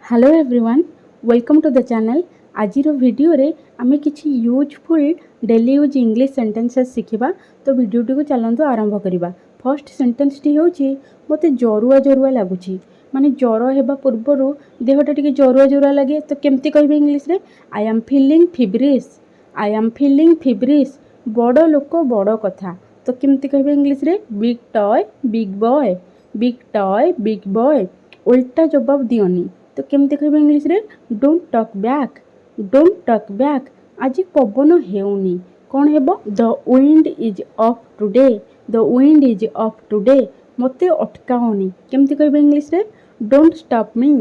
Hello everyone welcome to the channel. आज video रे आमे किछि useful daily use English sentences शिखिबा। तो वीडियो को चलंतु आरंभ करिबा। फर्स्ट सेंटेंस टी होछि मते जरुआ जरुआ लागुछि, माने जरो हेबा पूर्वरु देहटा टिके जरुआ जरुआ लागे। तो केमती कहबे इंग्लिश रे? I am feeling feverish. I am feeling feverish बड़ लोक बड़ कथा। तो केमती कहबे इंग्लिश रे? Big toy big boy. Big toy big boy उल्टा जवाब दियोनी। तो केमती कहबे इंग्लिश रे? Don't talk back. Don't talk back आज पवन हेउनी कौन हेबो? The wind is off today. The wind is off today मते अटकाओनी। केमती कहबे इंग्लिश रे? Don't stop me.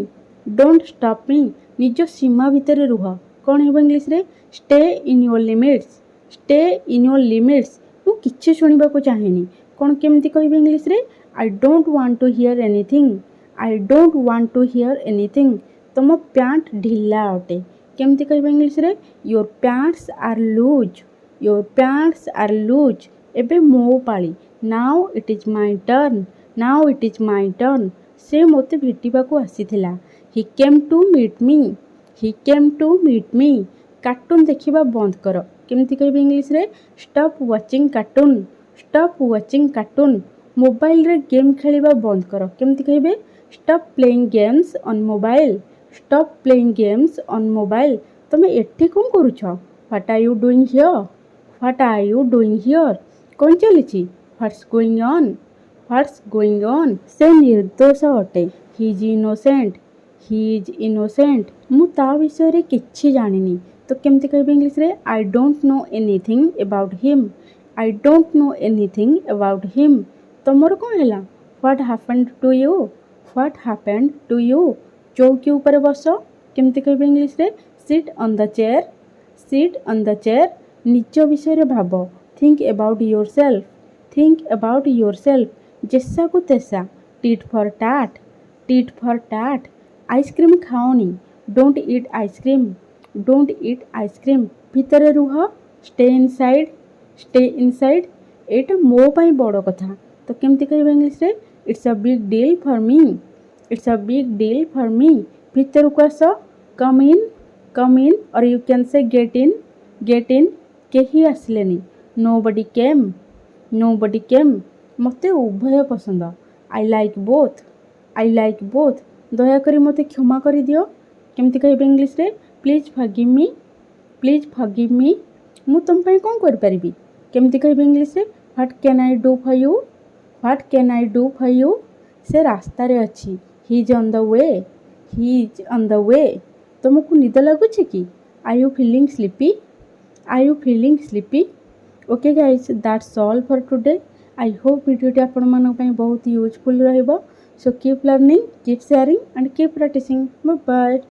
Don't stop मी निज सीमा भितर रुह। कौन हेबो इंग्लिश रे? Stay in your limits. Stay in your limits मु किछि सुनिबा को चाहेनी। कौन केमती कहबे इंग्लिश रे? I don't want to hear anything. I don't want to hear anything तुम पैंट ढिला अटे। केमती कहबे इंग्लिश रे? Your pants are loose. Your pants are loose एबे मो पाली। Now it is my turn. Now it is my turn से मोते भेटिबा को आसीथिला। He came to meet me. He came to meet me cartoon देखिबा बंद कर। केमती कहबे इंग्लिश रे? Stop watching cartoon. Stop watching cartoon mobile रे गेम खेलिबा बंद कर। केमती कहबे? Stop playing games on mobile. Stop playing games on mobile तुम एठी कौन करूछ? What are you doing here? What are you doing here कौन चलीछि? What's going on? What's going on से निर्दोष अटे। He is innocent. He is innocent मु ता विषय रे किछि जानिनी। तो केमती कहबे इंग्लिश रे? I don't know anything about him. I don't know anything about him तमर कौन हैला? What happened to you? What happened to you चौकी ऊपर बस। केमती कहबे इंग्लिश रे? Sit on the chair. Sit on the chair निज विषय रे भाब। Think about yourself. Think about yourself जेसा को तेसा। Tit for tat. Tit for tat ice cream खाओनी। Don't eat ice cream. Don't eat ice cream भितर रुह। Stay inside. स्टे इनसाइड एटा मो पाई बड़ कथा। तो केमती कहबे इंग्लिश रे? It's a big deal for me. It's a big deal for me भितर को आस। Come in. कम इन और you can say get in. Get in केही आसलेनी। Nobody came. नोबडी केम मते उभय पसंद। I like both. I like both दयाकरी मते क्षमा करि दियो। केमती कहबे इंग्लिश रे? Please forgive me. Please forgive me मु तुम पई कोन कर परिबी? केमती कहबे इंग्लिश रे? What can I do for you? What can I do for you से रास्ता रे अछि। He is on the way. He is on the way तुमको निद लगुछि कि? Are you feeling sleepy? Are you feeling sleepy? Okay guys that's all for today. I hope video आपण मन पई बहुत यूजफुल रहइबो। So keep learning, keep sharing and keep practising. Bye bye.